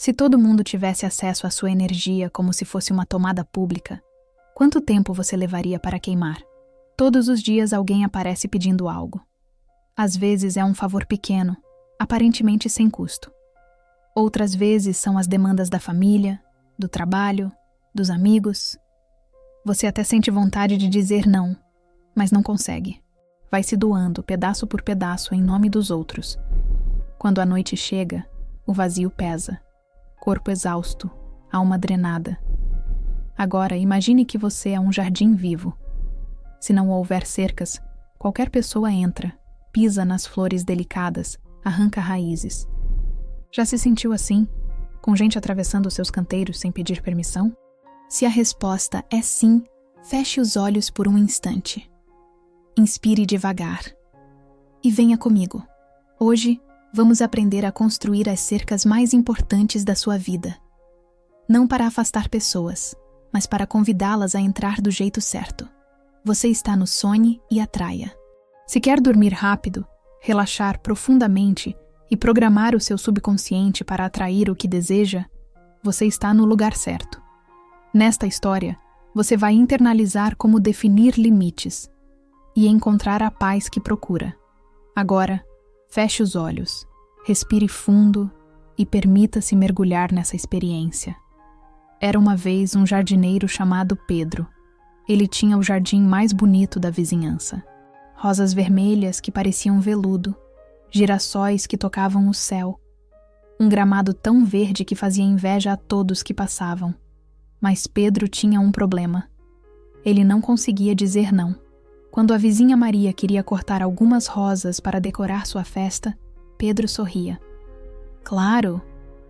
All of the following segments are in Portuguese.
Se todo mundo tivesse acesso à sua energia como se fosse uma tomada pública, quanto tempo você levaria para queimar? Todos os dias alguém aparece pedindo algo. Às vezes é um favor pequeno, aparentemente sem custo. Outras vezes são as demandas da família, do trabalho, dos amigos. Você até sente vontade de dizer não, mas não consegue. Vai se doando pedaço por pedaço em nome dos outros. Quando a noite chega, o vazio pesa. Corpo exausto, alma drenada. Agora, imagine que você é um jardim vivo. Se não houver cercas, qualquer pessoa entra, pisa nas flores delicadas, arranca raízes. Já se sentiu assim, com gente atravessando os seus canteiros sem pedir permissão? Se a resposta é sim, feche os olhos por um instante. Inspire devagar. E venha comigo. Hoje, vamos aprender a construir as cercas mais importantes da sua vida. Não para afastar pessoas, mas para convidá-las a entrar do jeito certo. Você está no Sonhe e Atraia. Se quer dormir rápido, relaxar profundamente e programar o seu subconsciente para atrair o que deseja, você está no lugar certo. Nesta história, você vai internalizar como definir limites e encontrar a paz que procura. Agora, feche os olhos, respire fundo e permita-se mergulhar nessa experiência. Era uma vez um jardineiro chamado Pedro. Ele tinha o jardim mais bonito da vizinhança. Rosas vermelhas que pareciam veludo, girassóis que tocavam o céu, um gramado tão verde que fazia inveja a todos que passavam. Mas Pedro tinha um problema. Ele não conseguia dizer não. Quando a vizinha Maria queria cortar algumas rosas para decorar sua festa, Pedro sorria. Claro,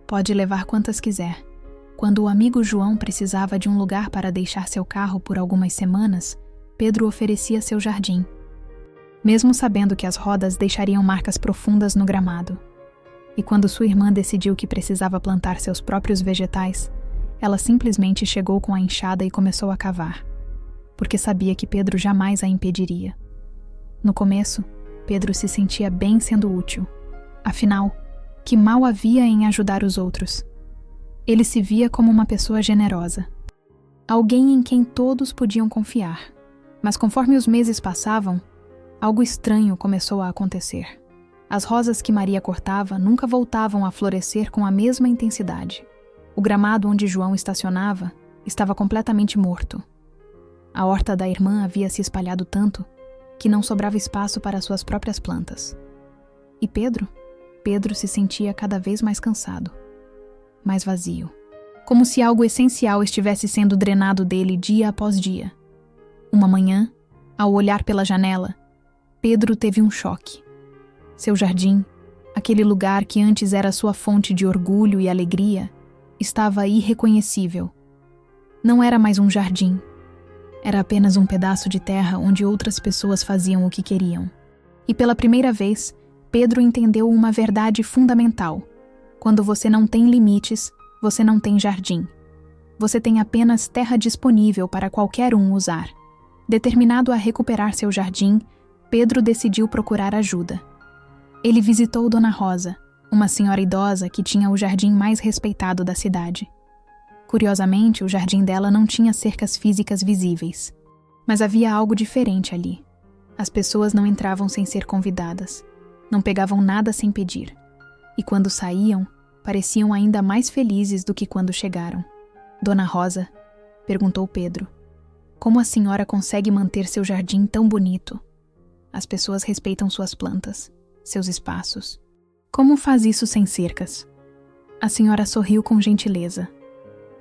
pode levar quantas quiser. Quando o amigo João precisava de um lugar para deixar seu carro por algumas semanas, Pedro oferecia seu jardim. Mesmo sabendo que as rodas deixariam marcas profundas no gramado. E quando sua irmã decidiu que precisava plantar seus próprios vegetais, ela simplesmente chegou com a enxada e começou a cavar, porque sabia que Pedro jamais a impediria. No começo, Pedro se sentia bem sendo útil. Afinal, que mal havia em ajudar os outros? Ele se via como uma pessoa generosa, alguém em quem todos podiam confiar. Mas conforme os meses passavam, algo estranho começou a acontecer. As rosas que Maria cortava nunca voltavam a florescer com a mesma intensidade. O gramado onde João estacionava estava completamente morto. A horta da irmã havia se espalhado tanto que não sobrava espaço para suas próprias plantas. E Pedro? Pedro se sentia cada vez mais cansado, mais vazio. Como se algo essencial estivesse sendo drenado dele dia após dia. Uma manhã, ao olhar pela janela, Pedro teve um choque. Seu jardim, aquele lugar que antes era sua fonte de orgulho e alegria, estava irreconhecível. Não era mais um jardim. Era apenas um pedaço de terra onde outras pessoas faziam o que queriam. E pela primeira vez, Pedro entendeu uma verdade fundamental. Quando você não tem limites, você não tem jardim. Você tem apenas terra disponível para qualquer um usar. Determinado a recuperar seu jardim, Pedro decidiu procurar ajuda. Ele visitou Dona Rosa, uma senhora idosa que tinha o jardim mais respeitado da cidade. Curiosamente, o jardim dela não tinha cercas físicas visíveis. Mas havia algo diferente ali. As pessoas não entravam sem ser convidadas. Não pegavam nada sem pedir. E quando saíam, pareciam ainda mais felizes do que quando chegaram. Dona Rosa, perguntou Pedro, como a senhora consegue manter seu jardim tão bonito? As pessoas respeitam suas plantas, seus espaços. Como faz isso sem cercas? A senhora sorriu com gentileza.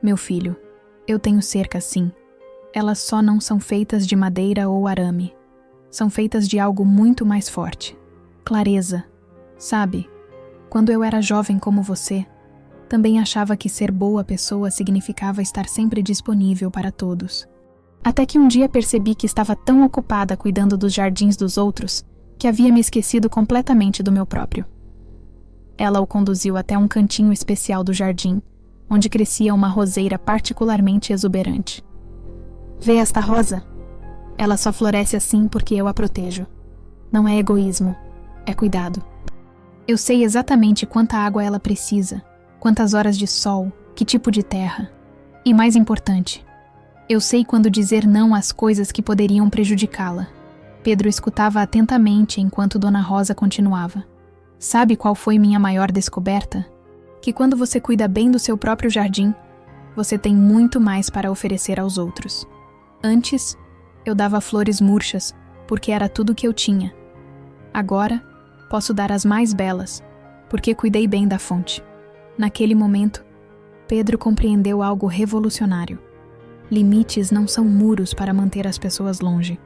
Meu filho, eu tenho cercas sim. Elas só não são feitas de madeira ou arame. São feitas de algo muito mais forte. Clareza. Sabe, quando eu era jovem como você, também achava que ser boa pessoa significava estar sempre disponível para todos. Até que um dia percebi que estava tão ocupada cuidando dos jardins dos outros que havia me esquecido completamente do meu próprio. Ela o conduziu até um cantinho especial do jardim, onde crescia uma roseira particularmente exuberante. Vê esta rosa? Ela só floresce assim porque eu a protejo. Não é egoísmo, é cuidado. Eu sei exatamente quanta água ela precisa, quantas horas de sol, que tipo de terra. E mais importante, eu sei quando dizer não às coisas que poderiam prejudicá-la. Pedro escutava atentamente enquanto Dona Rosa continuava. Sabe qual foi minha maior descoberta? Que quando você cuida bem do seu próprio jardim, você tem muito mais para oferecer aos outros. Antes, eu dava flores murchas, porque era tudo que eu tinha. Agora, posso dar as mais belas, porque cuidei bem da fonte. Naquele momento, Pedro compreendeu algo revolucionário. Limites não são muros para manter as pessoas longe.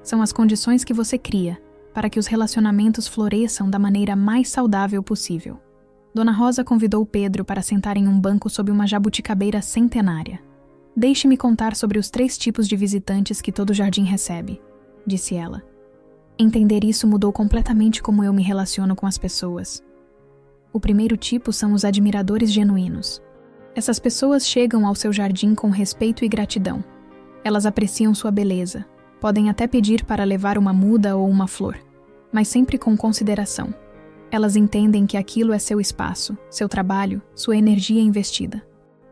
São as condições que você cria para que os relacionamentos floresçam da maneira mais saudável possível. Dona Rosa convidou Pedro para sentar em um banco sob uma jabuticabeira centenária. Deixe-me contar sobre os 3 tipos de visitantes que todo jardim recebe, disse ela. Entender isso mudou completamente como eu me relaciono com as pessoas. O primeiro tipo são os admiradores genuínos. Essas pessoas chegam ao seu jardim com respeito e gratidão. Elas apreciam sua beleza, podem até pedir para levar uma muda ou uma flor, mas sempre com consideração. Elas entendem que aquilo é seu espaço, seu trabalho, sua energia investida.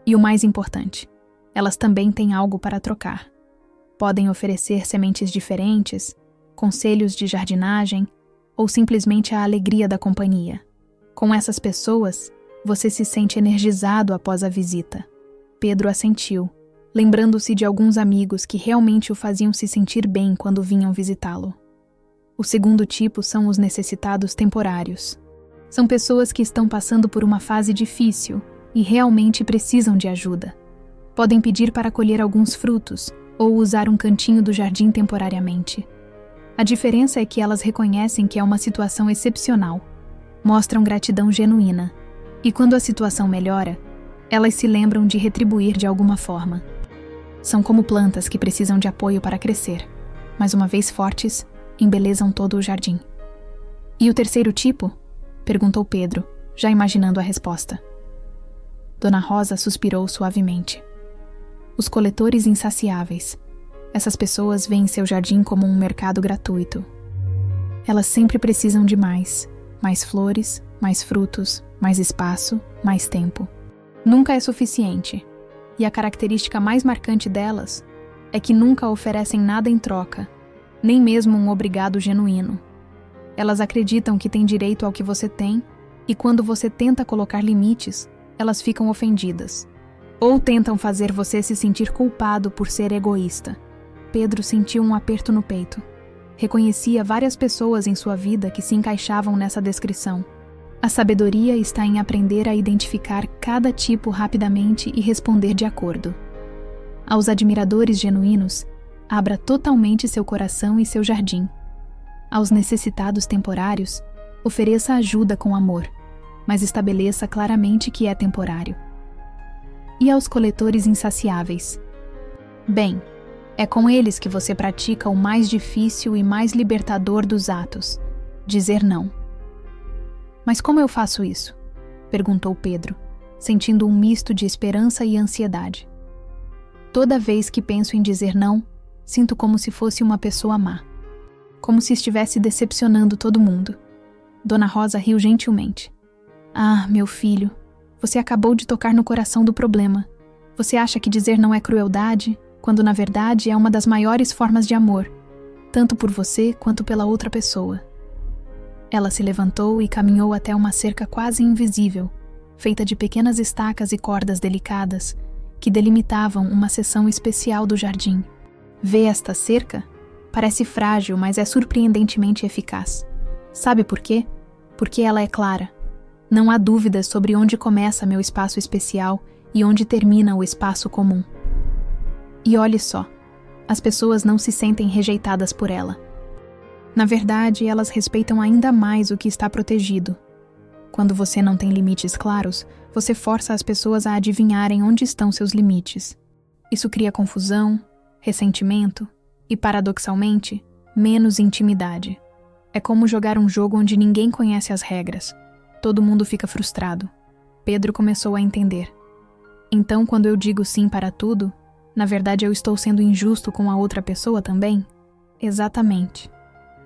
E o mais importante, elas também têm algo para trocar. Podem oferecer sementes diferentes, conselhos de jardinagem ou simplesmente a alegria da companhia. Com essas pessoas, você se sente energizado após a visita. Pedro assentiu, lembrando-se de alguns amigos que realmente o faziam se sentir bem quando vinham visitá-lo. O segundo tipo são os necessitados temporários. São pessoas que estão passando por uma fase difícil e realmente precisam de ajuda. Podem pedir para colher alguns frutos ou usar um cantinho do jardim temporariamente. A diferença é que elas reconhecem que é uma situação excepcional, mostram gratidão genuína, e quando a situação melhora, elas se lembram de retribuir de alguma forma. São como plantas que precisam de apoio para crescer, mas uma vez fortes, embelezam todo o jardim. E o terceiro tipo? Perguntou Pedro, já imaginando a resposta. Dona Rosa suspirou suavemente. Os coletores insaciáveis. Essas pessoas veem seu jardim como um mercado gratuito. Elas sempre precisam de mais flores, mais frutos, mais espaço, mais tempo. Nunca é suficiente. E a característica mais marcante delas é que nunca oferecem nada em troca, nem mesmo um obrigado genuíno. Elas acreditam que têm direito ao que você tem, e quando você tenta colocar limites, elas ficam ofendidas. Ou tentam fazer você se sentir culpado por ser egoísta. Pedro sentiu um aperto no peito. Reconhecia várias pessoas em sua vida que se encaixavam nessa descrição. A sabedoria está em aprender a identificar cada tipo rapidamente e responder de acordo. Aos admiradores genuínos, abra totalmente seu coração e seu jardim. Aos necessitados temporários, ofereça ajuda com amor, mas estabeleça claramente que é temporário. E aos coletores insaciáveis? Bem, é com eles que você pratica o mais difícil e mais libertador dos atos, dizer não. Mas como eu faço isso? Perguntou Pedro, sentindo um misto de esperança e ansiedade. Toda vez que penso em dizer não, sinto como se fosse uma pessoa má. Como se estivesse decepcionando todo mundo. Dona Rosa riu gentilmente. Ah, meu filho, você acabou de tocar no coração do problema. Você acha que dizer não é crueldade, quando na verdade é uma das maiores formas de amor, tanto por você quanto pela outra pessoa. Ela se levantou e caminhou até uma cerca quase invisível, feita de pequenas estacas e cordas delicadas, que delimitavam uma seção especial do jardim. Vê esta cerca? Parece frágil, mas é surpreendentemente eficaz. Sabe por quê? Porque ela é clara. Não há dúvidas sobre onde começa meu espaço especial e onde termina o espaço comum. E olhe só, as pessoas não se sentem rejeitadas por ela. Na verdade, elas respeitam ainda mais o que está protegido. Quando você não tem limites claros, você força as pessoas a adivinharem onde estão seus limites. Isso cria confusão, ressentimento e, paradoxalmente, menos intimidade. É como jogar um jogo onde ninguém conhece as regras. Todo mundo fica frustrado. Pedro começou a entender. Então, quando eu digo sim para tudo, na verdade eu estou sendo injusto com a outra pessoa também? Exatamente.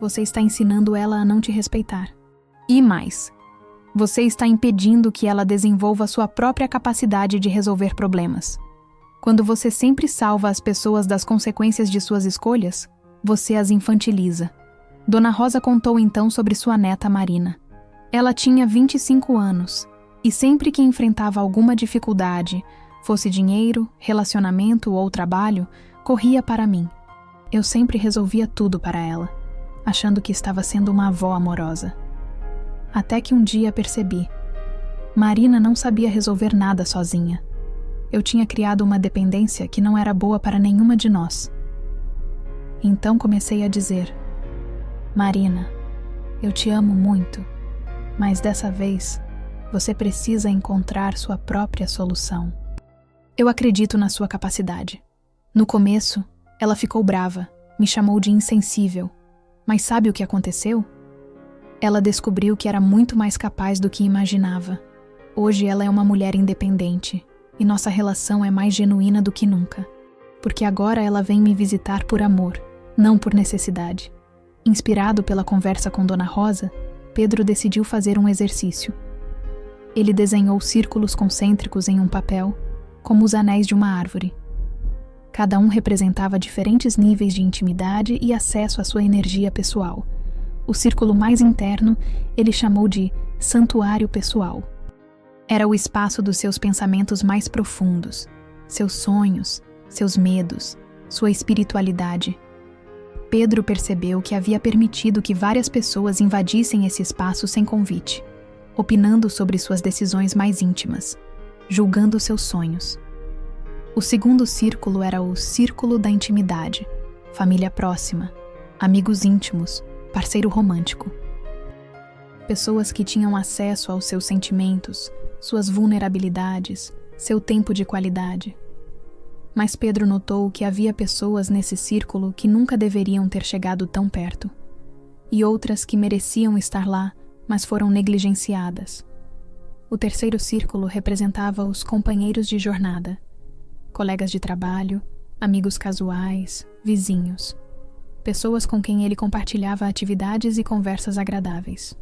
Você está ensinando ela a não te respeitar. E mais, Você está impedindo que ela desenvolva sua própria capacidade de resolver problemas. Quando você sempre salva as pessoas das consequências de suas escolhas, você as infantiliza. Dona Rosa contou então sobre sua neta Marina. Ela tinha 25 anos e sempre que enfrentava alguma dificuldade, fosse dinheiro, relacionamento ou trabalho, corria para mim. Eu sempre resolvia tudo para ela, achando que estava sendo uma avó amorosa. Até que um dia percebi. Marina não sabia resolver nada sozinha. Eu tinha criado uma dependência que não era boa para nenhuma de nós. Então comecei a dizer: Marina, eu te amo muito, mas dessa vez você precisa encontrar sua própria solução. Eu acredito na sua capacidade. No começo, ela ficou brava, me chamou de insensível. Mas sabe o que aconteceu? Ela descobriu que era muito mais capaz do que imaginava. Hoje ela é uma mulher independente e nossa relação é mais genuína do que nunca. Porque agora ela vem me visitar por amor, não por necessidade. Inspirado pela conversa com Dona Rosa, Pedro decidiu fazer um exercício. Ele desenhou círculos concêntricos em um papel, como os anéis de uma árvore. Cada um representava diferentes níveis de intimidade e acesso à sua energia pessoal. O círculo mais interno ele chamou de santuário pessoal. Era o espaço dos seus pensamentos mais profundos, seus sonhos, seus medos, sua espiritualidade. Pedro percebeu que havia permitido que várias pessoas invadissem esse espaço sem convite, opinando sobre suas decisões mais íntimas, julgando seus sonhos. O segundo círculo era o círculo da intimidade, família próxima, amigos íntimos, parceiro romântico. Pessoas que tinham acesso aos seus sentimentos, suas vulnerabilidades, seu tempo de qualidade. Mas Pedro notou que havia pessoas nesse círculo que nunca deveriam ter chegado tão perto, e outras que mereciam estar lá, mas foram negligenciadas. O terceiro círculo representava os companheiros de jornada, colegas de trabalho, amigos casuais, vizinhos. Pessoas com quem ele compartilhava atividades e conversas agradáveis,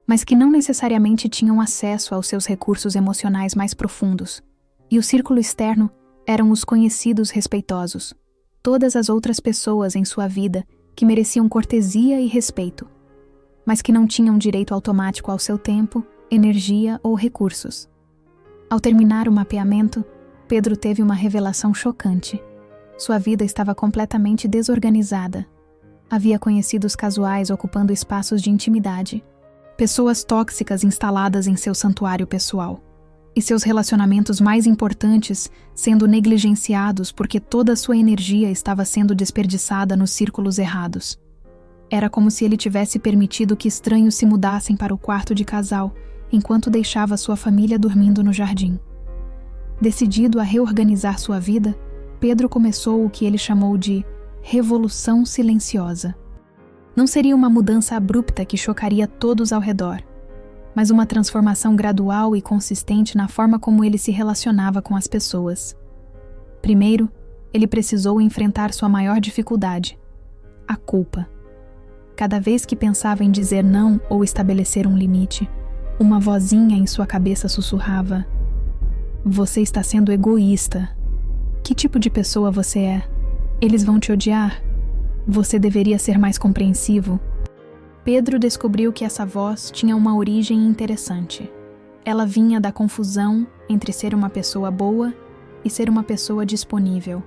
mas que não necessariamente tinham acesso aos seus recursos emocionais mais profundos. E o círculo externo eram os conhecidos respeitosos, todas as outras pessoas em sua vida que mereciam cortesia e respeito, mas que não tinham direito automático ao seu tempo, energia ou recursos. Ao terminar o mapeamento, Pedro teve uma revelação chocante. Sua vida estava completamente desorganizada. Havia conhecidos casuais ocupando espaços de intimidade, pessoas tóxicas instaladas em seu santuário pessoal, e seus relacionamentos mais importantes sendo negligenciados porque toda sua energia estava sendo desperdiçada nos círculos errados. Era como se ele tivesse permitido que estranhos se mudassem para o quarto de casal, enquanto deixava sua família dormindo no jardim. Decidido a reorganizar sua vida, Pedro começou o que ele chamou de revolução silenciosa. Não seria uma mudança abrupta que chocaria todos ao redor, mas uma transformação gradual e consistente na forma como ele se relacionava com as pessoas. Primeiro, ele precisou enfrentar sua maior dificuldade, a culpa. Cada vez que pensava em dizer não ou estabelecer um limite, uma vozinha em sua cabeça sussurrava: "Você está sendo egoísta. Que tipo de pessoa você é? Eles vão te odiar. Você deveria ser mais compreensivo." Pedro descobriu que essa voz tinha uma origem interessante. Ela vinha da confusão entre ser uma pessoa boa e ser uma pessoa disponível.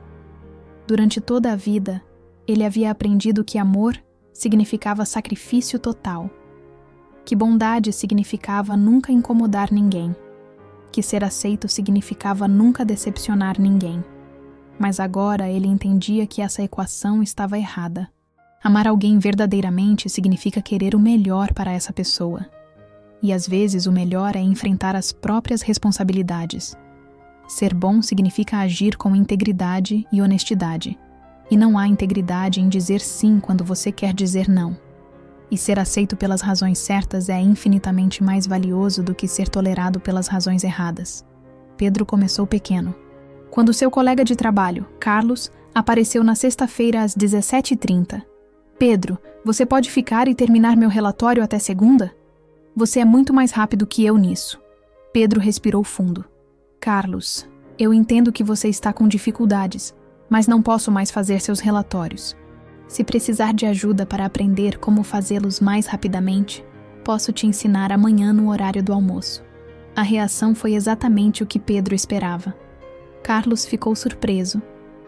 Durante toda a vida, ele havia aprendido que amor significava sacrifício total, que bondade significava nunca incomodar ninguém, que ser aceito significava nunca decepcionar ninguém. Mas agora ele entendia que essa equação estava errada. Amar alguém verdadeiramente significa querer o melhor para essa pessoa. E às vezes o melhor é enfrentar as próprias responsabilidades. Ser bom significa agir com integridade e honestidade. E não há integridade em dizer sim quando você quer dizer não. E ser aceito pelas razões certas é infinitamente mais valioso do que ser tolerado pelas razões erradas. Pedro começou pequeno. Quando seu colega de trabalho, Carlos, apareceu na sexta-feira às 17h30. "Pedro, você pode ficar e terminar meu relatório até segunda?" Você é muito mais rápido que eu nisso. Pedro respirou fundo. Carlos, eu entendo que você está com dificuldades, mas não posso mais fazer seus relatórios. Se precisar de ajuda para aprender como fazê-los mais rapidamente, posso te ensinar amanhã no horário do almoço. A reação foi exatamente o que Pedro esperava. Carlos ficou surpreso,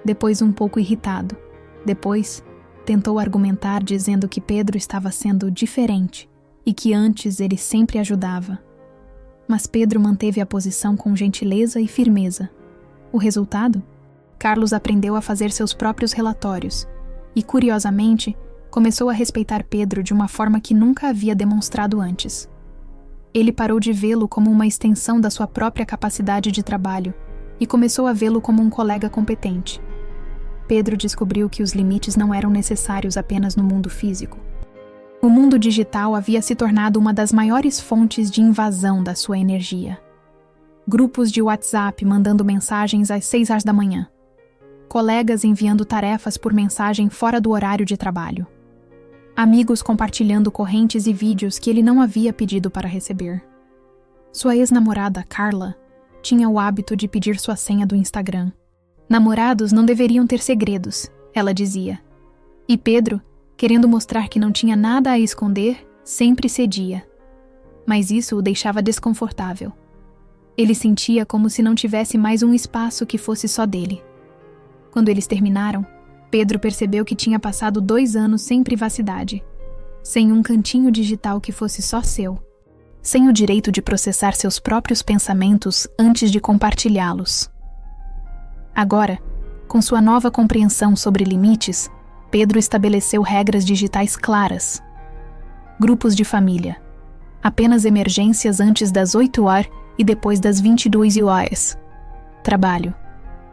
depois um pouco irritado. Depois, tentou argumentar dizendo que Pedro estava sendo diferente e que antes ele sempre ajudava. Mas Pedro manteve a posição com gentileza e firmeza. O resultado? Carlos aprendeu a fazer seus próprios relatórios e, curiosamente, começou a respeitar Pedro de uma forma que nunca havia demonstrado antes. Ele parou de vê-lo como uma extensão da sua própria capacidade de trabalho e começou a vê-lo como um colega competente. Pedro descobriu que os limites não eram necessários apenas no mundo físico. O mundo digital havia se tornado uma das maiores fontes de invasão da sua energia. Grupos de WhatsApp mandando mensagens às 6 horas da manhã. Colegas enviando tarefas por mensagem fora do horário de trabalho. Amigos compartilhando correntes e vídeos que ele não havia pedido para receber. Sua ex-namorada, Carla, tinha o hábito de pedir sua senha do Instagram. Namorados não deveriam ter segredos, ela dizia. E Pedro, querendo mostrar que não tinha nada a esconder, sempre cedia. Mas isso o deixava desconfortável. Ele sentia como se não tivesse mais um espaço que fosse só dele. Quando eles terminaram, Pedro percebeu que tinha passado 2 anos sem privacidade, sem um cantinho digital que fosse só seu, sem o direito de processar seus próprios pensamentos antes de compartilhá-los. Agora, com sua nova compreensão sobre limites, Pedro estabeleceu regras digitais claras. Grupos de família. Apenas emergências antes das 8 horas e depois das 22 horas. Trabalho.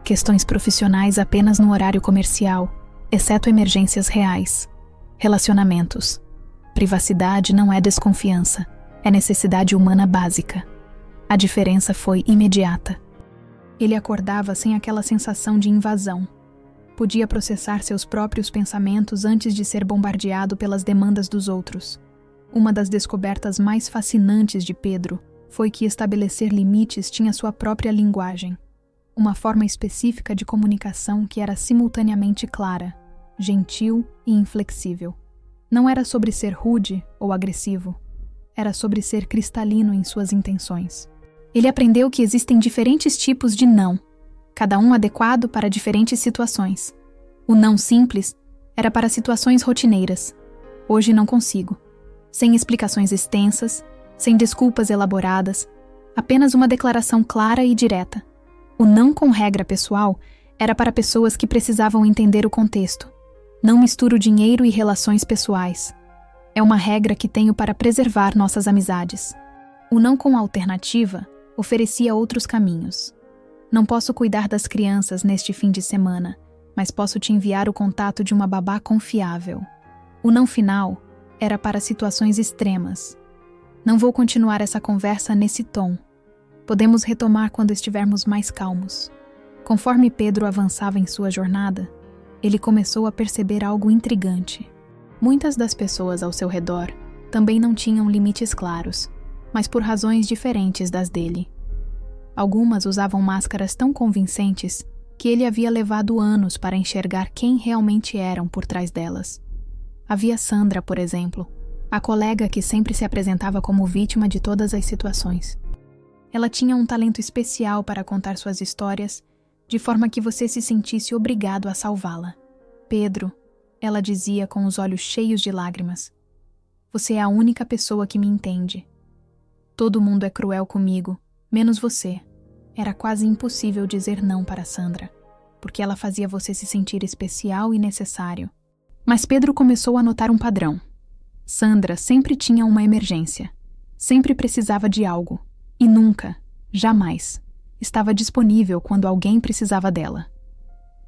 Questões profissionais apenas no horário comercial, exceto emergências reais. Relacionamentos. Privacidade não é desconfiança, é necessidade humana básica. A diferença foi imediata. Ele acordava sem aquela sensação de invasão. Podia processar seus próprios pensamentos antes de ser bombardeado pelas demandas dos outros. Uma das descobertas mais fascinantes de Pedro foi que estabelecer limites tinha sua própria linguagem. Uma forma específica de comunicação que era simultaneamente clara, gentil e inflexível. Não era sobre ser rude ou agressivo. Era sobre ser cristalino em suas intenções. Ele aprendeu que existem diferentes tipos de não, cada um adequado para diferentes situações. O não simples era para situações rotineiras. Hoje não consigo. Sem explicações extensas, sem desculpas elaboradas, apenas uma declaração clara e direta. O não com regra pessoal era para pessoas que precisavam entender o contexto. Não misturo dinheiro e relações pessoais. É uma regra que tenho para preservar nossas amizades. O não com alternativa oferecia outros caminhos. Não posso cuidar das crianças neste fim de semana, mas posso te enviar o contato de uma babá confiável. O não final era para situações extremas. Não vou continuar essa conversa nesse tom. Podemos retomar quando estivermos mais calmos. Conforme Pedro avançava em sua jornada, ele começou a perceber algo intrigante. Muitas das pessoas ao seu redor também não tinham limites claros, mas por razões diferentes das dele. Algumas usavam máscaras tão convincentes que ele havia levado anos para enxergar quem realmente eram por trás delas. Havia Sandra, por exemplo, a colega que sempre se apresentava como vítima de todas as situações. Ela tinha um talento especial para contar suas histórias, de forma que você se sentisse obrigado a salvá-la. Pedro, ela dizia com os olhos cheios de lágrimas, você é a única pessoa que me entende. Todo mundo é cruel comigo, menos você. Era quase impossível dizer não para Sandra, porque ela fazia você se sentir especial e necessário. Mas Pedro começou a notar um padrão. Sandra sempre tinha uma emergência, sempre precisava de algo, e nunca, jamais, estava disponível quando alguém precisava dela.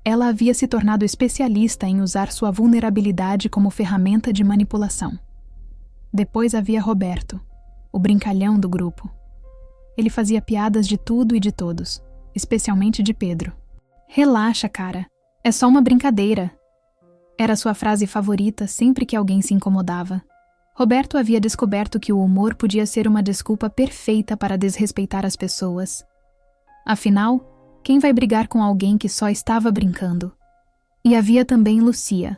Ela havia se tornado especialista em usar sua vulnerabilidade como ferramenta de manipulação. Depois havia Roberto, o brincalhão do grupo. Ele fazia piadas de tudo e de todos, especialmente de Pedro. Relaxa, cara, é só uma brincadeira. Era sua frase favorita sempre que alguém se incomodava. Roberto havia descoberto que o humor podia ser uma desculpa perfeita para desrespeitar as pessoas. Afinal, quem vai brigar com alguém que só estava brincando? E havia também Lucia,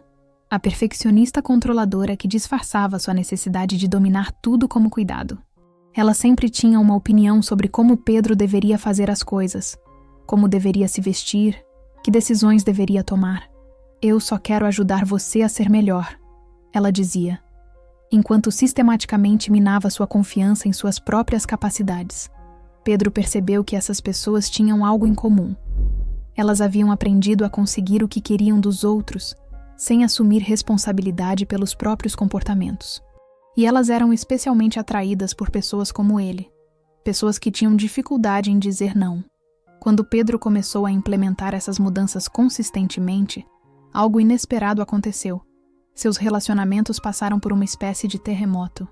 a perfeccionista controladora que disfarçava sua necessidade de dominar tudo como cuidado. Ela sempre tinha uma opinião sobre como Pedro deveria fazer as coisas, como deveria se vestir, que decisões deveria tomar. Eu só quero ajudar você a ser melhor, ela dizia, enquanto sistematicamente minava sua confiança em suas próprias capacidades. Pedro percebeu que essas pessoas tinham algo em comum. Elas haviam aprendido a conseguir o que queriam dos outros, sem assumir responsabilidade pelos próprios comportamentos. E elas eram especialmente atraídas por pessoas como ele, pessoas que tinham dificuldade em dizer não. Quando Pedro começou a implementar essas mudanças consistentemente, algo inesperado aconteceu. Seus relacionamentos passaram por uma espécie de terremoto.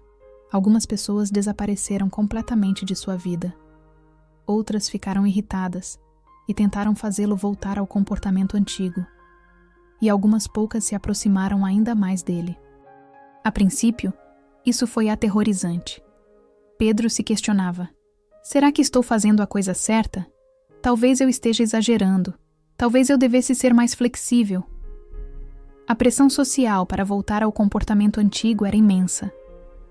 Algumas pessoas desapareceram completamente de sua vida. Outras ficaram irritadas e tentaram fazê-lo voltar ao comportamento antigo. E algumas poucas se aproximaram ainda mais dele. A princípio, isso foi aterrorizante. Pedro se questionava: será que estou fazendo a coisa certa? Talvez eu esteja exagerando. Talvez eu devesse ser mais flexível. A pressão social para voltar ao comportamento antigo era imensa.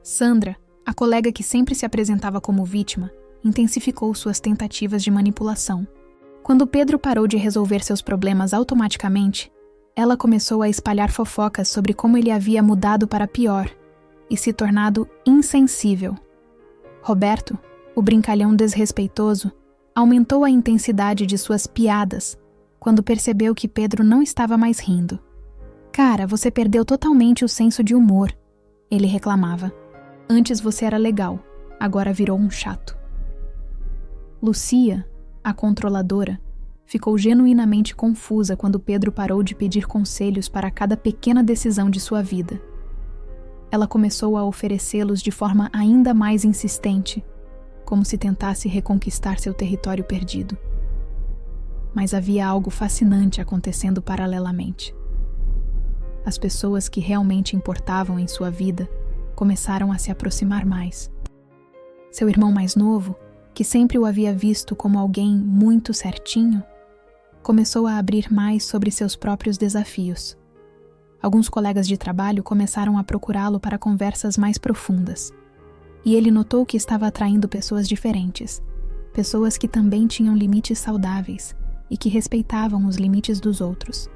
Sandra, a colega que sempre se apresentava como vítima, intensificou suas tentativas de manipulação. Quando Pedro parou de resolver seus problemas automaticamente, ela começou a espalhar fofocas sobre como ele havia mudado para pior e se tornado insensível. Roberto, o brincalhão desrespeitoso, aumentou a intensidade de suas piadas quando percebeu que Pedro não estava mais rindo. Cara, você perdeu totalmente o senso de humor, ele reclamava. Antes você era legal, agora virou um chato. Lucia, a controladora, ficou genuinamente confusa quando Pedro parou de pedir conselhos para cada pequena decisão de sua vida. Ela começou a oferecê-los de forma ainda mais insistente, como se tentasse reconquistar seu território perdido. Mas havia algo fascinante acontecendo paralelamente. As pessoas que realmente importavam em sua vida começaram a se aproximar mais. Seu irmão mais novo, que sempre o havia visto como alguém muito certinho, começou a abrir mais sobre seus próprios desafios. Alguns colegas de trabalho começaram a procurá-lo para conversas mais profundas. E ele notou que estava atraindo pessoas diferentes, pessoas que também tinham limites saudáveis e que respeitavam os limites dos outros.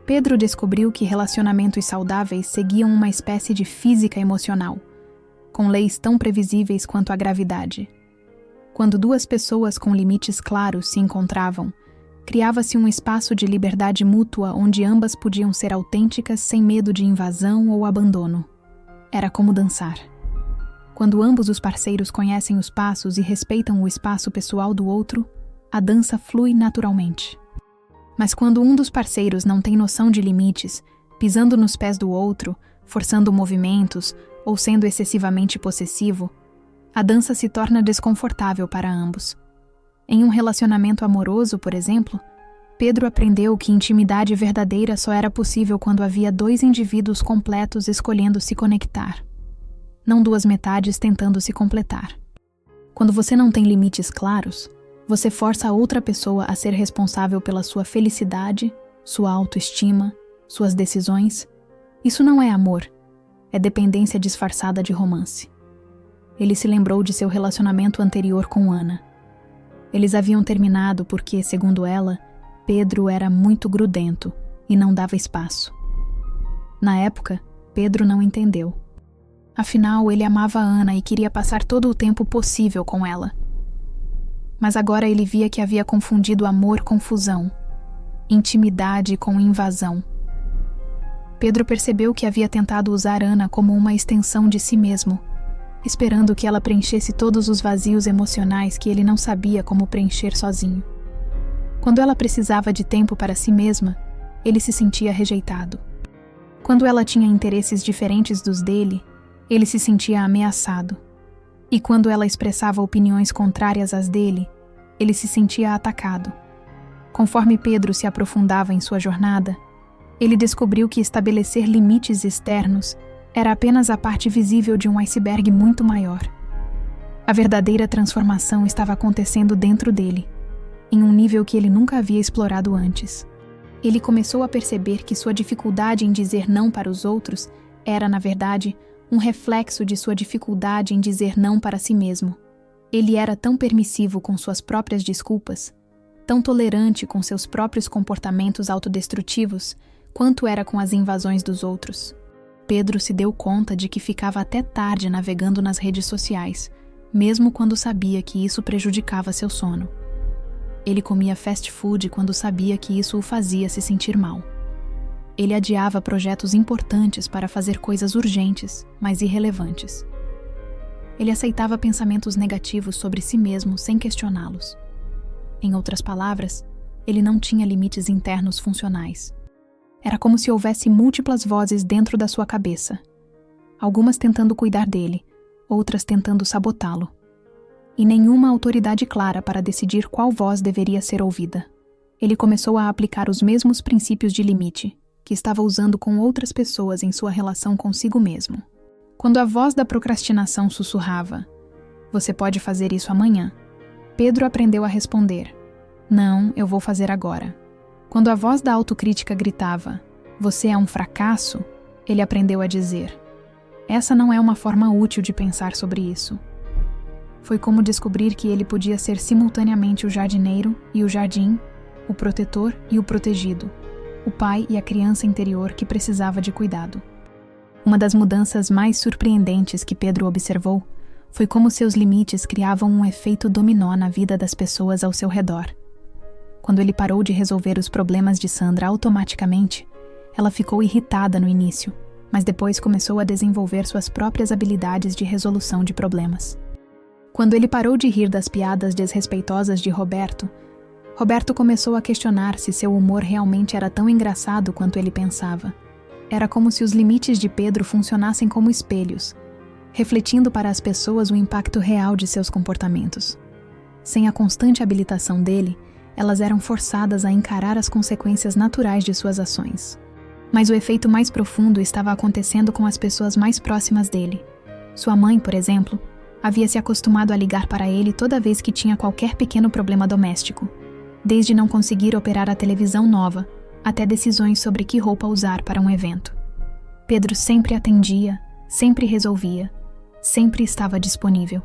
Pedro descobriu que relacionamentos saudáveis seguiam uma espécie de física emocional, com leis tão previsíveis quanto a gravidade. Quando duas pessoas com limites claros se encontravam, criava-se um espaço de liberdade mútua onde ambas podiam ser autênticas sem medo de invasão ou abandono. Era como dançar. Quando ambos os parceiros conhecem os passos e respeitam o espaço pessoal do outro, a dança flui naturalmente. Mas quando um dos parceiros não tem noção de limites, pisando nos pés do outro, forçando movimentos ou sendo excessivamente possessivo, a dança se torna desconfortável para ambos. Em um relacionamento amoroso, por exemplo, Pedro aprendeu que intimidade verdadeira só era possível quando havia dois indivíduos completos escolhendo se conectar, não duas metades tentando se completar. Quando você não tem limites claros, você força a outra pessoa a ser responsável pela sua felicidade, sua autoestima, suas decisões. Isso não é amor, é dependência disfarçada de romance. Ele se lembrou de seu relacionamento anterior com Ana. Eles haviam terminado porque, segundo ela, Pedro era muito grudento e não dava espaço. Na época, Pedro não entendeu. Afinal, ele amava Ana e queria passar todo o tempo possível com ela. Mas agora ele via que havia confundido amor com fusão, intimidade com invasão. Pedro percebeu que havia tentado usar Ana como uma extensão de si mesmo, esperando que ela preenchesse todos os vazios emocionais que ele não sabia como preencher sozinho. Quando ela precisava de tempo para si mesma, ele se sentia rejeitado. Quando ela tinha interesses diferentes dos dele, ele se sentia ameaçado. E quando ela expressava opiniões contrárias às dele, ele se sentia atacado. Conforme Pedro se aprofundava em sua jornada, ele descobriu que estabelecer limites externos era apenas a parte visível de um iceberg muito maior. A verdadeira transformação estava acontecendo dentro dele, em um nível que ele nunca havia explorado antes. Ele começou a perceber que sua dificuldade em dizer não para os outros era, na verdade, um reflexo de sua dificuldade em dizer não para si mesmo. Ele era tão permissivo com suas próprias desculpas, tão tolerante com seus próprios comportamentos autodestrutivos, quanto era com as invasões dos outros. Pedro se deu conta de que ficava até tarde navegando nas redes sociais, mesmo quando sabia que isso prejudicava seu sono. Ele comia fast food quando sabia que isso o fazia se sentir mal. Ele adiava projetos importantes para fazer coisas urgentes, mas irrelevantes. Ele aceitava pensamentos negativos sobre si mesmo sem questioná-los. Em outras palavras, ele não tinha limites internos funcionais. Era como se houvesse múltiplas vozes dentro da sua cabeça, algumas tentando cuidar dele, outras tentando sabotá-lo. E nenhuma autoridade clara para decidir qual voz deveria ser ouvida. Ele começou a aplicar os mesmos princípios de limite que estava usando com outras pessoas em sua relação consigo mesmo. Quando a voz da procrastinação sussurrava, "Você pode fazer isso amanhã", Pedro aprendeu a responder, "Não, eu vou fazer agora". Quando a voz da autocrítica gritava, "Você é um fracasso", ele aprendeu a dizer, "Essa não é uma forma útil de pensar sobre isso". Foi como descobrir que ele podia ser simultaneamente o jardineiro e o jardim, o protetor e o protegido, o pai e a criança interior que precisava de cuidado. Uma das mudanças mais surpreendentes que Pedro observou foi como seus limites criavam um efeito dominó na vida das pessoas ao seu redor. Quando ele parou de resolver os problemas de Sandra automaticamente, ela ficou irritada no início, mas depois começou a desenvolver suas próprias habilidades de resolução de problemas. Quando ele parou de rir das piadas desrespeitosas de Roberto, Roberto começou a questionar se seu humor realmente era tão engraçado quanto ele pensava. Era como se os limites de Pedro funcionassem como espelhos, refletindo para as pessoas o impacto real de seus comportamentos. Sem a constante habilitação dele, elas eram forçadas a encarar as consequências naturais de suas ações. Mas o efeito mais profundo estava acontecendo com as pessoas mais próximas dele. Sua mãe, por exemplo, havia se acostumado a ligar para ele toda vez que tinha qualquer pequeno problema doméstico, desde não conseguir operar a televisão nova, até decisões sobre que roupa usar para um evento. Pedro sempre atendia, sempre resolvia, sempre estava disponível.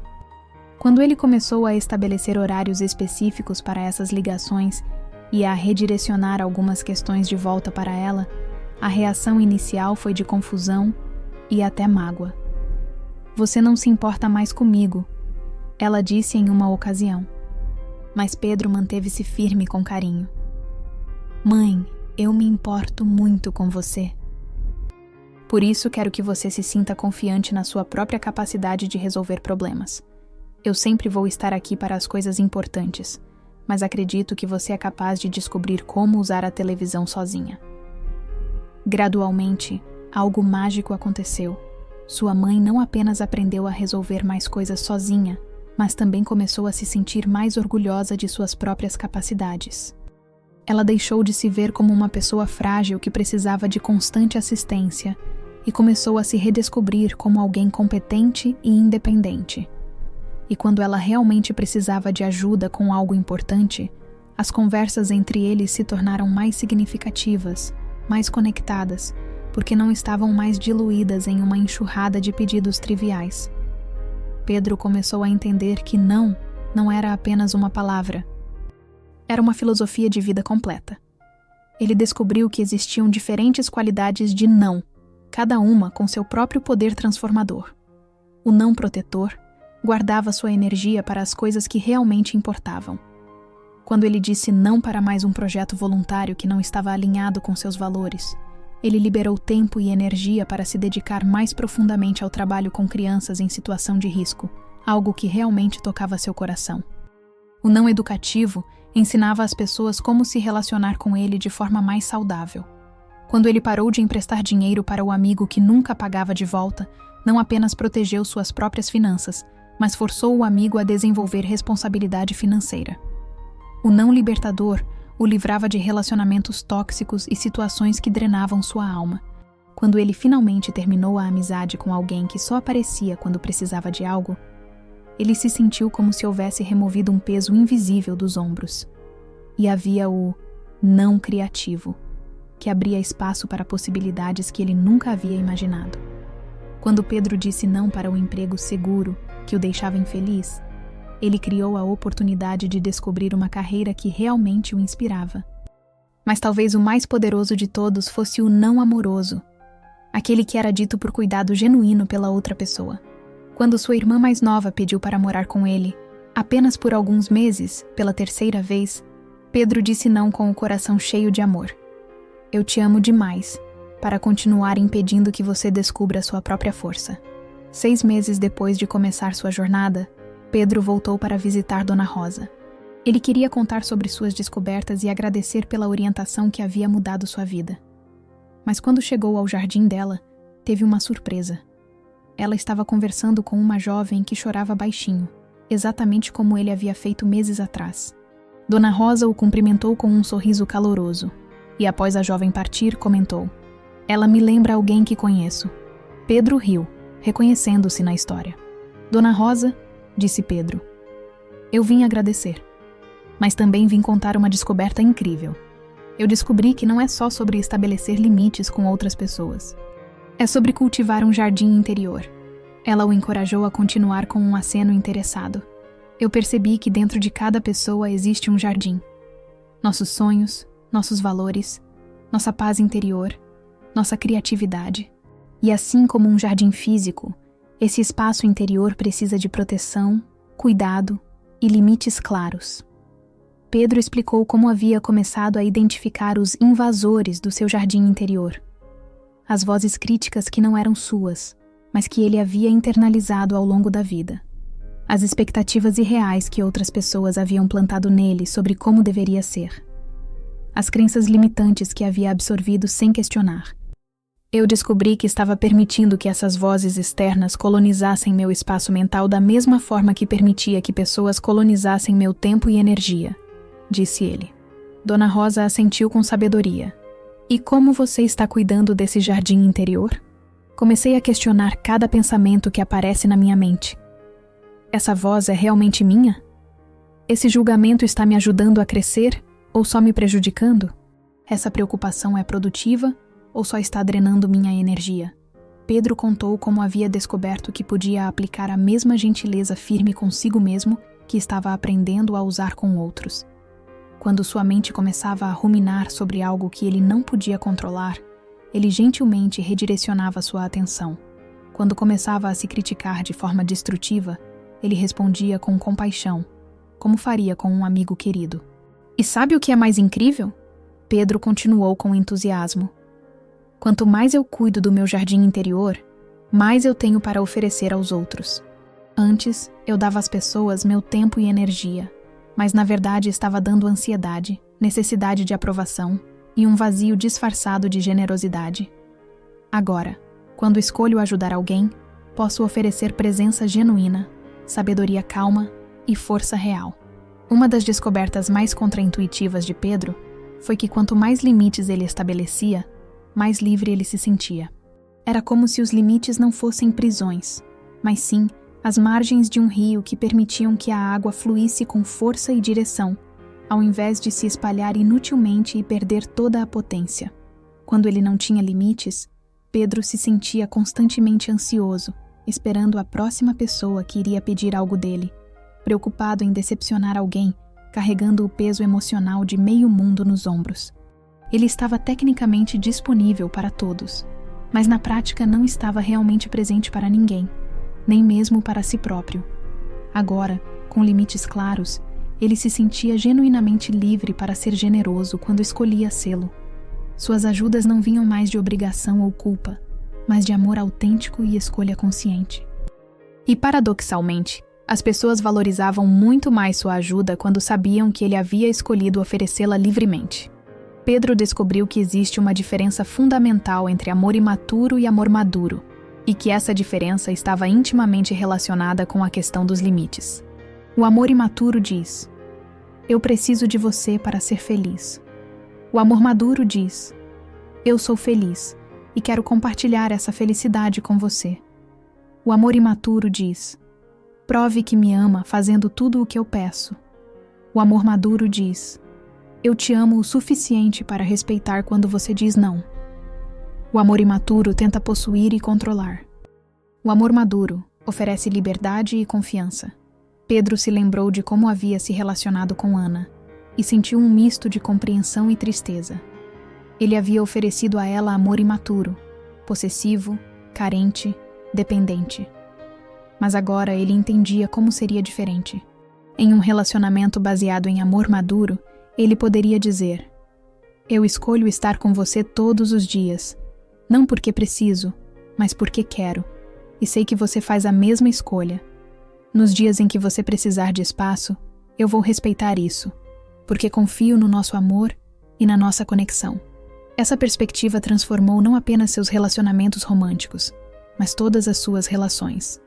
Quando ele começou a estabelecer horários específicos para essas ligações e a redirecionar algumas questões de volta para ela, a reação inicial foi de confusão e até mágoa. "Você não se importa mais comigo", ela disse em uma ocasião. Mas Pedro manteve-se firme com carinho. "Mãe, eu me importo muito com você. Por isso quero que você se sinta confiante na sua própria capacidade de resolver problemas. Eu sempre vou estar aqui para as coisas importantes, mas acredito que você é capaz de descobrir como usar a televisão sozinha." Gradualmente, algo mágico aconteceu. Sua mãe não apenas aprendeu a resolver mais coisas sozinha, mas também começou a se sentir mais orgulhosa de suas próprias capacidades. Ela deixou de se ver como uma pessoa frágil que precisava de constante assistência e começou a se redescobrir como alguém competente e independente. E quando ela realmente precisava de ajuda com algo importante, as conversas entre eles se tornaram mais significativas, mais conectadas, porque não estavam mais diluídas em uma enxurrada de pedidos triviais. Pedro começou a entender que não era apenas uma palavra. Era uma filosofia de vida completa. Ele descobriu que existiam diferentes qualidades de não, cada uma com seu próprio poder transformador. O não protetor guardava sua energia para as coisas que realmente importavam. Quando ele disse não para mais um projeto voluntário que não estava alinhado com seus valores, ele liberou tempo e energia para se dedicar mais profundamente ao trabalho com crianças em situação de risco, algo que realmente tocava seu coração. O não educativo ensinava às pessoas como se relacionar com ele de forma mais saudável. Quando ele parou de emprestar dinheiro para o amigo que nunca pagava de volta, não apenas protegeu suas próprias finanças, mas forçou o amigo a desenvolver responsabilidade financeira. O não libertador o livrava de relacionamentos tóxicos e situações que drenavam sua alma. Quando ele finalmente terminou a amizade com alguém que só aparecia quando precisava de algo, ele se sentiu como se houvesse removido um peso invisível dos ombros. E havia o não criativo, que abria espaço para possibilidades que ele nunca havia imaginado. Quando Pedro disse não para o emprego seguro que o deixava infeliz, ele criou a oportunidade de descobrir uma carreira que realmente o inspirava. Mas talvez o mais poderoso de todos fosse o não amoroso, aquele que era dito por cuidado genuíno pela outra pessoa. Quando sua irmã mais nova pediu para morar com ele, apenas por alguns meses, pela terceira vez, Pedro disse não com o coração cheio de amor. Eu te amo demais para continuar impedindo que você descubra sua própria força. 6 meses depois de começar sua jornada, Pedro voltou para visitar Dona Rosa. Ele queria contar sobre suas descobertas e agradecer pela orientação que havia mudado sua vida. Mas quando chegou ao jardim dela, teve uma surpresa. Ela estava conversando com uma jovem que chorava baixinho, exatamente como ele havia feito meses atrás. Dona Rosa o cumprimentou com um sorriso caloroso, e após a jovem partir, comentou: "Ela me lembra alguém que conheço." Pedro riu, reconhecendo-se na história. "Dona Rosa", disse Pedro, "eu vim agradecer. Mas também vim contar uma descoberta incrível. Eu descobri que não é só sobre estabelecer limites com outras pessoas. É sobre cultivar um jardim interior." Ela o encorajou a continuar com um aceno interessado. "Eu percebi que dentro de cada pessoa existe um jardim. Nossos sonhos, nossos valores, nossa paz interior, nossa criatividade. E assim como um jardim físico, esse espaço interior precisa de proteção, cuidado e limites claros." Pedro explicou como havia começado a identificar os invasores do seu jardim interior. As vozes críticas que não eram suas, mas que ele havia internalizado ao longo da vida. As expectativas irreais que outras pessoas haviam plantado nele sobre como deveria ser. As crenças limitantes que havia absorvido sem questionar. Eu descobri que estava permitindo que essas vozes externas colonizassem meu espaço mental da mesma forma que permitia que pessoas colonizassem meu tempo e energia, disse ele. Dona Rosa assentiu com sabedoria. "E como você está cuidando desse jardim interior?" Comecei a questionar cada pensamento que aparece na minha mente. Essa voz é realmente minha? Esse julgamento está me ajudando a crescer ou só me prejudicando? Essa preocupação é produtiva ou só está drenando minha energia? Pedro contou como havia descoberto que podia aplicar a mesma gentileza firme consigo mesmo que estava aprendendo a usar com outros. Quando sua mente começava a ruminar sobre algo que ele não podia controlar, ele gentilmente redirecionava sua atenção. Quando começava a se criticar de forma destrutiva, ele respondia com compaixão, como faria com um amigo querido. "E sabe o que é mais incrível?" Pedro continuou com entusiasmo. "Quanto mais eu cuido do meu jardim interior, mais eu tenho para oferecer aos outros. Antes, eu dava às pessoas meu tempo e energia, mas na verdade estava dando ansiedade, necessidade de aprovação e um vazio disfarçado de generosidade. Agora, quando escolho ajudar alguém, posso oferecer presença genuína, sabedoria calma e força real." Uma das descobertas mais contraintuitivas de Pedro foi que quanto mais limites ele estabelecia, mais livre ele se sentia. Era como se os limites não fossem prisões, mas sim as margens de um rio que permitiam que a água fluísse com força e direção, ao invés de se espalhar inutilmente e perder toda a potência. Quando ele não tinha limites, Pedro se sentia constantemente ansioso, esperando a próxima pessoa que iria pedir algo dele, preocupado em decepcionar alguém, carregando o peso emocional de meio mundo nos ombros. Ele estava tecnicamente disponível para todos, mas na prática não estava realmente presente para ninguém, nem mesmo para si próprio. Agora, com limites claros, ele se sentia genuinamente livre para ser generoso quando escolhia sê-lo. Suas ajudas não vinham mais de obrigação ou culpa, mas de amor autêntico e escolha consciente. E paradoxalmente, as pessoas valorizavam muito mais sua ajuda quando sabiam que ele havia escolhido oferecê-la livremente. Pedro descobriu que existe uma diferença fundamental entre amor imaturo e amor maduro, e que essa diferença estava intimamente relacionada com a questão dos limites. O amor imaturo diz: "Eu preciso de você para ser feliz." O amor maduro diz: "Eu sou feliz e quero compartilhar essa felicidade com você. O amor imaturo diz: prove que me ama fazendo tudo o que eu peço. O amor maduro diz: eu te amo o suficiente para respeitar quando você diz não. O amor imaturo tenta possuir e controlar. O amor maduro oferece liberdade e confiança. Pedro se lembrou de como havia se relacionado com Ana e sentiu um misto de compreensão e tristeza. Ele havia oferecido a ela amor imaturo, possessivo, carente, dependente. Mas agora ele entendia como seria diferente. Em um relacionamento baseado em amor maduro, ele poderia dizer: eu escolho estar com você todos os dias, não porque preciso, mas porque quero, e sei que você faz a mesma escolha. Nos dias em que você precisar de espaço, eu vou respeitar isso, porque confio no nosso amor e na nossa conexão. Essa perspectiva transformou não apenas seus relacionamentos românticos, mas todas as suas relações.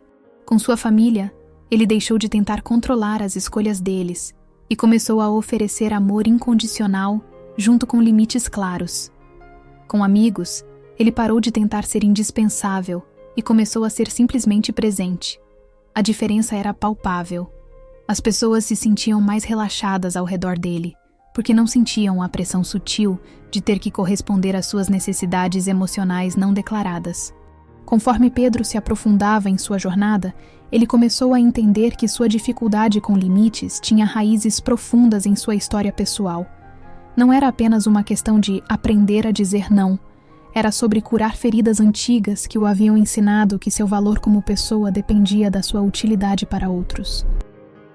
Com sua família, ele deixou de tentar controlar as escolhas deles e começou a oferecer amor incondicional junto com limites claros. Com amigos, ele parou de tentar ser indispensável e começou a ser simplesmente presente. A diferença era palpável. As pessoas se sentiam mais relaxadas ao redor dele, porque não sentiam a pressão sutil de ter que corresponder às suas necessidades emocionais não declaradas. Conforme Pedro se aprofundava em sua jornada, ele começou a entender que sua dificuldade com limites tinha raízes profundas em sua história pessoal. Não era apenas uma questão de aprender a dizer não, era sobre curar feridas antigas que o haviam ensinado que seu valor como pessoa dependia da sua utilidade para outros.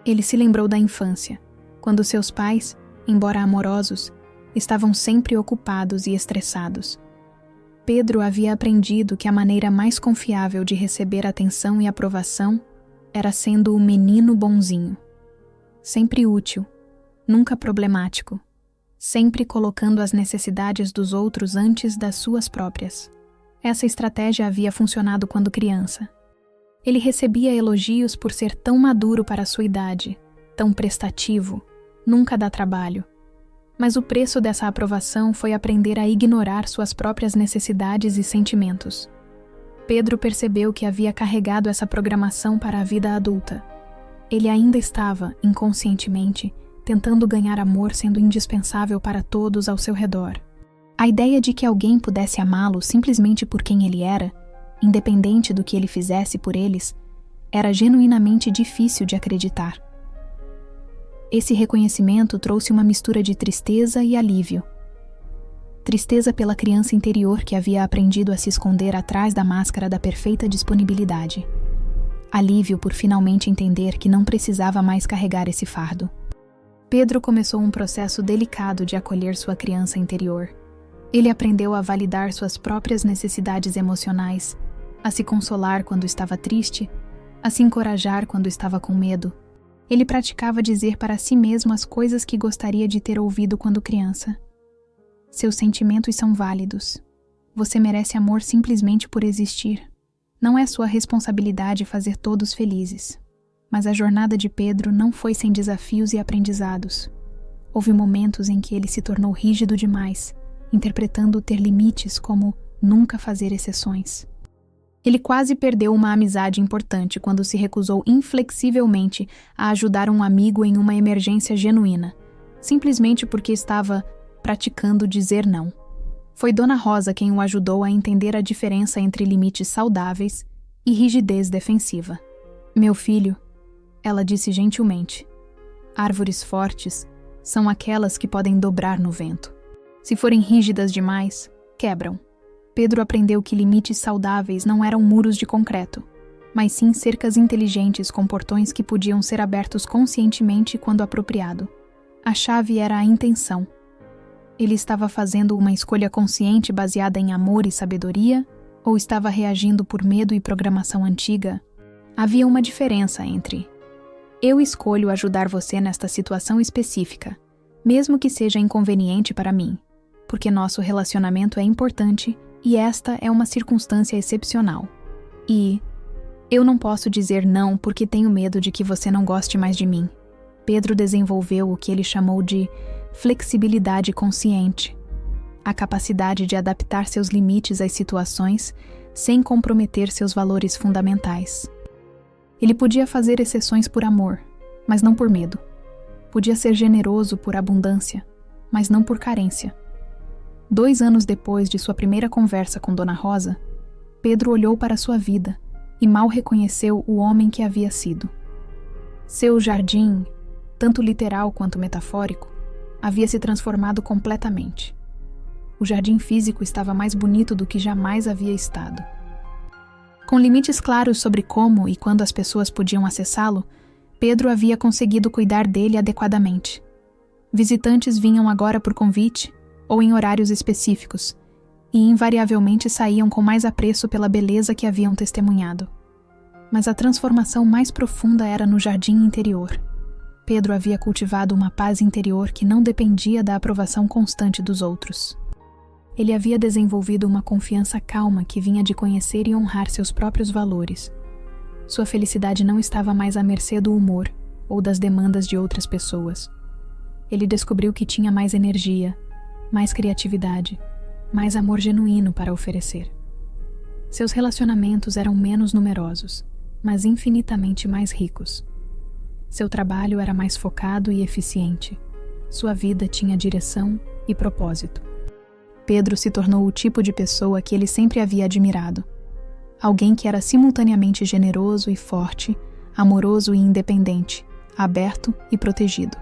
Ele se lembrou da infância, quando seus pais, embora amorosos, estavam sempre ocupados e estressados. Pedro havia aprendido que a maneira mais confiável de receber atenção e aprovação era sendo o menino bonzinho. Sempre útil, nunca problemático, sempre colocando as necessidades dos outros antes das suas próprias. Essa estratégia havia funcionado quando criança. Ele recebia elogios por ser tão maduro para sua idade, tão prestativo, nunca dá trabalho. Mas o preço dessa aprovação foi aprender a ignorar suas próprias necessidades e sentimentos. Pedro percebeu que havia carregado essa programação para a vida adulta. Ele ainda estava, inconscientemente, tentando ganhar amor sendo indispensável para todos ao seu redor. A ideia de que alguém pudesse amá-lo simplesmente por quem ele era, independente do que ele fizesse por eles, era genuinamente difícil de acreditar. Esse reconhecimento trouxe uma mistura de tristeza e alívio. Tristeza pela criança interior que havia aprendido a se esconder atrás da máscara da perfeita disponibilidade. Alívio por finalmente entender que não precisava mais carregar esse fardo. Pedro começou um processo delicado de acolher sua criança interior. Ele aprendeu a validar suas próprias necessidades emocionais, a se consolar quando estava triste, a se encorajar quando estava com medo. Ele praticava dizer para si mesmo as coisas que gostaria de ter ouvido quando criança. Seus sentimentos são válidos. Você merece amor simplesmente por existir. Não é sua responsabilidade fazer todos felizes. Mas a jornada de Pedro não foi sem desafios e aprendizados. Houve momentos em que ele se tornou rígido demais, interpretando ter limites como nunca fazer exceções. Ele quase perdeu uma amizade importante quando se recusou inflexivelmente a ajudar um amigo em uma emergência genuína, simplesmente porque estava praticando dizer não. Foi Dona Rosa quem o ajudou a entender a diferença entre limites saudáveis e rigidez defensiva. Meu filho, ela disse gentilmente, árvores fortes são aquelas que podem dobrar no vento. Se forem rígidas demais, quebram. Pedro aprendeu que limites saudáveis não eram muros de concreto, mas sim cercas inteligentes com portões que podiam ser abertos conscientemente quando apropriado. A chave era a intenção. Ele estava fazendo uma escolha consciente baseada em amor e sabedoria, ou estava reagindo por medo e programação antiga? Havia uma diferença entre: eu escolho ajudar você nesta situação específica, mesmo que seja inconveniente para mim, porque nosso relacionamento é importante e esta é uma circunstância excepcional. E eu não posso dizer não porque tenho medo de que você não goste mais de mim. Pedro desenvolveu o que ele chamou de flexibilidade consciente. a capacidade de adaptar seus limites às situações sem comprometer seus valores fundamentais. Ele podia fazer exceções por amor, mas não por medo. Podia ser generoso por abundância, mas não por carência. 2 anos depois de sua primeira conversa com Dona Rosa, Pedro olhou para sua vida e mal reconheceu o homem que havia sido. Seu jardim, tanto literal quanto metafórico, havia se transformado completamente. O jardim físico estava mais bonito do que jamais havia estado. Com limites claros sobre como e quando as pessoas podiam acessá-lo, Pedro havia conseguido cuidar dele adequadamente. Visitantes vinham agora por convite ou em horários específicos, e invariavelmente saíam com mais apreço pela beleza que haviam testemunhado. Mas a transformação mais profunda era no jardim interior. Pedro havia cultivado uma paz interior que não dependia da aprovação constante dos outros. Ele havia desenvolvido uma confiança calma que vinha de conhecer e honrar seus próprios valores. Sua felicidade não estava mais à mercê do humor ou das demandas de outras pessoas. Ele descobriu que tinha mais energia, mais criatividade, mais amor genuíno para oferecer. Seus relacionamentos eram menos numerosos, mas infinitamente mais ricos. Seu trabalho era mais focado e eficiente. Sua vida tinha direção e propósito. Pedro se tornou o tipo de pessoa que ele sempre havia admirado. Alguém que era simultaneamente generoso e forte, amoroso e independente, aberto e protegido.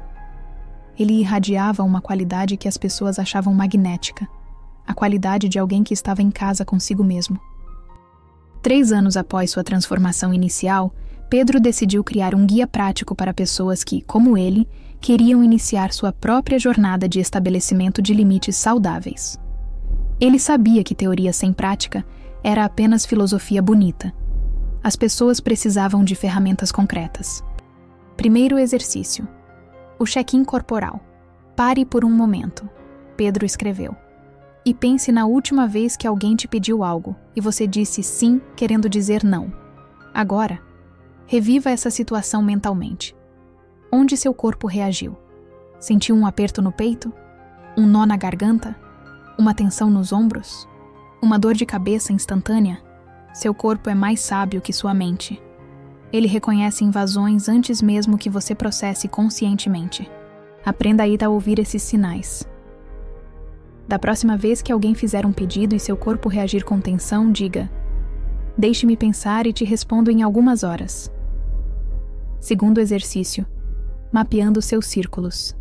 Ele irradiava uma qualidade que as pessoas achavam magnética, a qualidade de alguém que estava em casa consigo mesmo. 3 anos após sua transformação inicial, Pedro decidiu criar um guia prático para pessoas que, como ele, queriam iniciar sua própria jornada de estabelecimento de limites saudáveis. Ele sabia que teoria sem prática era apenas filosofia bonita. As pessoas precisavam de ferramentas concretas. Primeiro exercício. O check-in corporal. Pare por um momento, Pedro escreveu. E pense na última vez que alguém te pediu algo e você disse sim, querendo dizer não. Agora, reviva essa situação mentalmente. Onde seu corpo reagiu? Sentiu um aperto no peito? Um nó na garganta? Uma tensão nos ombros? Uma dor de cabeça instantânea? Seu corpo é mais sábio que sua mente. Ele reconhece invasões antes mesmo que você processe conscientemente. Aprenda a ouvir esses sinais. Da próxima vez que alguém fizer um pedido e seu corpo reagir com tensão, diga: deixe-me pensar e te respondo em algumas horas. Segundo exercício. Mapeando seus círculos.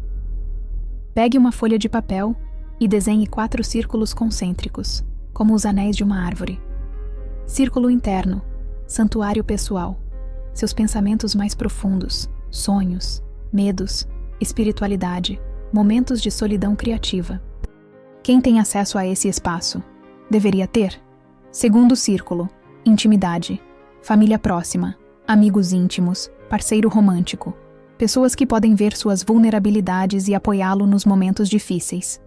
Pegue uma folha de papel e desenhe 4 círculos concêntricos, como os anéis de uma árvore. Círculo interno, santuário pessoal, seus pensamentos mais profundos, sonhos, medos, espiritualidade, momentos de solidão criativa. Quem tem acesso a esse espaço? Deveria ter. Segundo círculo, intimidade, família próxima, amigos íntimos, parceiro romântico, pessoas que podem ver suas vulnerabilidades e apoiá-lo nos momentos difíceis.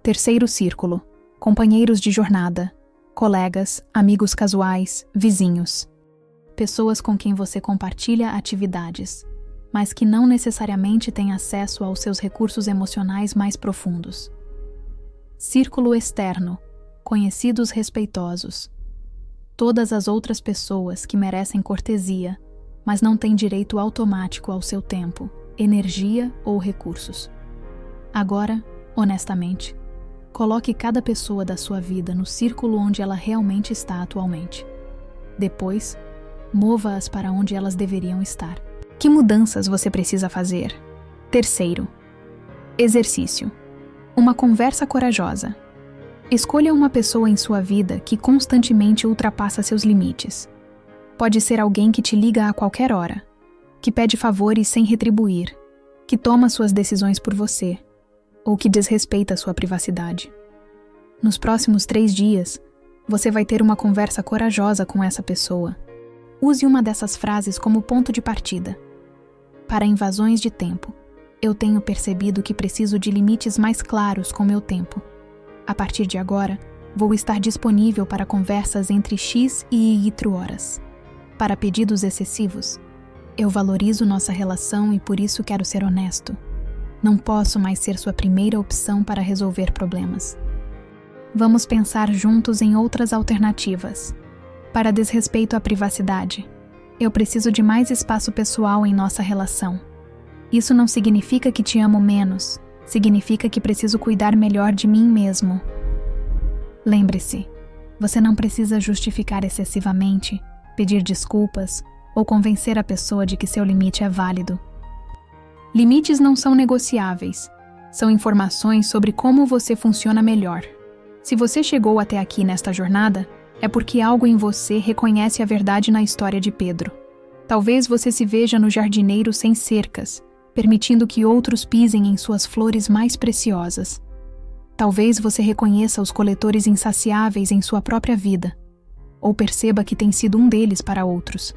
Terceiro círculo, companheiros de jornada, colegas, amigos casuais, vizinhos. Pessoas com quem você compartilha atividades, mas que não necessariamente têm acesso aos seus recursos emocionais mais profundos. Círculo externo, conhecidos respeitosos. Todas as outras pessoas que merecem cortesia, mas não têm direito automático ao seu tempo, energia ou recursos. Agora, honestamente, coloque cada pessoa da sua vida no círculo onde ela realmente está atualmente. Depois, mova-as para onde elas deveriam estar. Que mudanças você precisa fazer? Terceiro, exercício. Uma conversa corajosa. Escolha uma pessoa em sua vida que constantemente ultrapassa seus limites. Pode ser alguém que te liga a qualquer hora, que pede favores sem retribuir, que toma suas decisões por você, ou que desrespeita sua privacidade. Nos próximos 3 dias, você vai ter uma conversa corajosa com essa pessoa. Use uma dessas frases como ponto de partida. Para invasões de tempo, eu tenho percebido que preciso de limites mais claros com meu tempo. A partir de agora, vou estar disponível para conversas entre X e Y horas. Para pedidos excessivos, eu valorizo nossa relação e por isso quero ser honesto. Não posso mais ser sua primeira opção para resolver problemas. Vamos pensar juntos em outras alternativas. Para desrespeito à privacidade, eu preciso de mais espaço pessoal em nossa relação. Isso não significa que te amo menos, significa que preciso cuidar melhor de mim mesmo. Lembre-se, você não precisa justificar excessivamente, pedir desculpas ou convencer a pessoa de que seu limite é válido. Limites não são negociáveis, são informações sobre como você funciona melhor. Se você chegou até aqui nesta jornada, é porque algo em você reconhece a verdade na história de Pedro. Talvez você se veja no jardineiro sem cercas, permitindo que outros pisem em suas flores mais preciosas. Talvez você reconheça os coletores insaciáveis em sua própria vida, ou perceba que tem sido um deles para outros.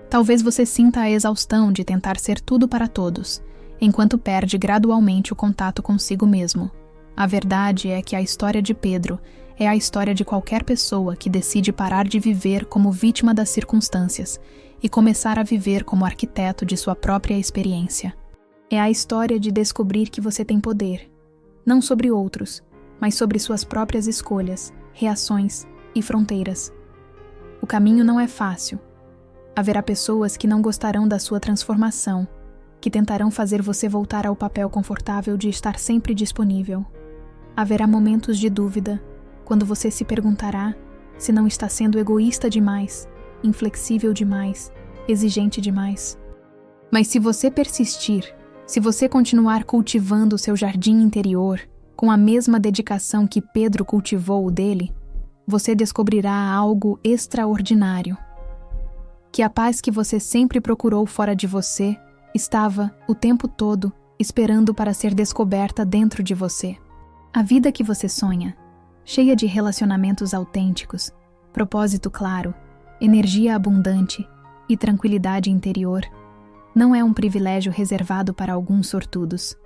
Talvez você sinta a exaustão de tentar ser tudo para todos, enquanto perde gradualmente o contato consigo mesmo. A verdade é que a história de Pedro é a história de qualquer pessoa que decide parar de viver como vítima das circunstâncias e começar a viver como arquiteto de sua própria experiência. É a história de descobrir que você tem poder, não sobre outros, mas sobre suas próprias escolhas, reações e fronteiras. O caminho não é fácil. Haverá pessoas que não gostarão da sua transformação, que tentarão fazer você voltar ao papel confortável de estar sempre disponível. Haverá momentos de dúvida, quando você se perguntará se não está sendo egoísta demais, inflexível demais, exigente demais. Mas se você persistir, se você continuar cultivando o seu jardim interior, com a mesma dedicação que Pedro cultivou o dele, você descobrirá algo extraordinário. Que a paz que você sempre procurou fora de você estava, o tempo todo, esperando para ser descoberta dentro de você. A vida que você sonha, cheia de relacionamentos autênticos, propósito claro, energia abundante e tranquilidade interior, não é um privilégio reservado para alguns sortudos.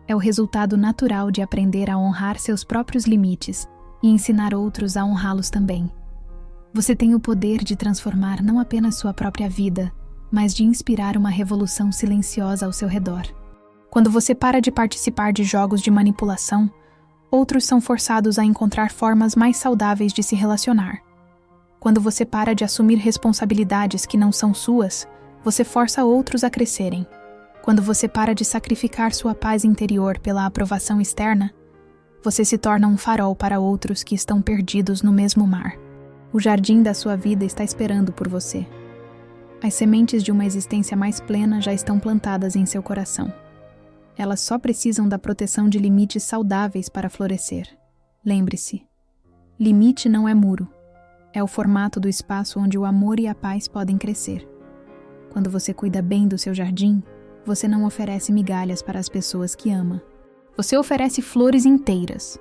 É o resultado natural de aprender a honrar seus próprios limites e ensinar outros a honrá-los também. Você tem o poder de transformar não apenas sua própria vida, mas de inspirar uma revolução silenciosa ao seu redor. Quando você para de participar de jogos de manipulação, outros são forçados a encontrar formas mais saudáveis de se relacionar. Quando você para de assumir responsabilidades que não são suas, você força outros a crescerem. Quando você para de sacrificar sua paz interior pela aprovação externa, você se torna um farol para outros que estão perdidos no mesmo mar. O jardim da sua vida está esperando por você. As sementes de uma existência mais plena já estão plantadas em seu coração. Elas só precisam da proteção de limites saudáveis para florescer. Lembre-se, limite não é muro. É o formato do espaço onde o amor e a paz podem crescer. Quando você cuida bem do seu jardim, você não oferece migalhas para as pessoas que ama. Você oferece flores inteiras,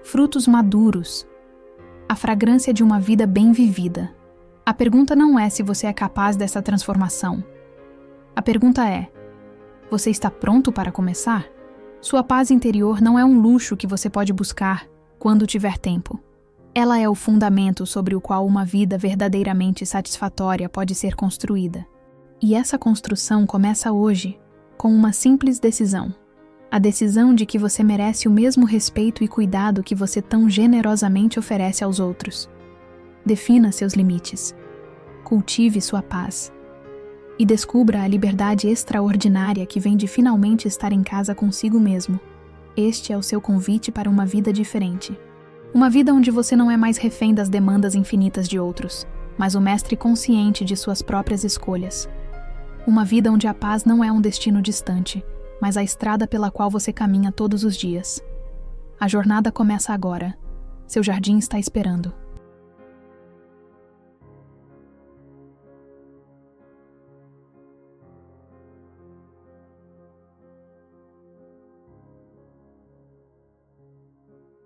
frutos maduros, a fragrância de uma vida bem vivida. A pergunta não é se você é capaz dessa transformação. A pergunta é: você está pronto para começar? Sua paz interior não é um luxo que você pode buscar quando tiver tempo. Ela é o fundamento sobre o qual uma vida verdadeiramente satisfatória pode ser construída. E essa construção começa hoje, com uma simples decisão. A decisão de que você merece o mesmo respeito e cuidado que você tão generosamente oferece aos outros. Defina seus limites. Cultive sua paz. E descubra a liberdade extraordinária que vem de finalmente estar em casa consigo mesmo. Este é o seu convite para uma vida diferente. Uma vida onde você não é mais refém das demandas infinitas de outros, mas o mestre consciente de suas próprias escolhas. Uma vida onde a paz não é um destino distante, mas a estrada pela qual você caminha todos os dias. A jornada começa agora. Seu jardim está esperando.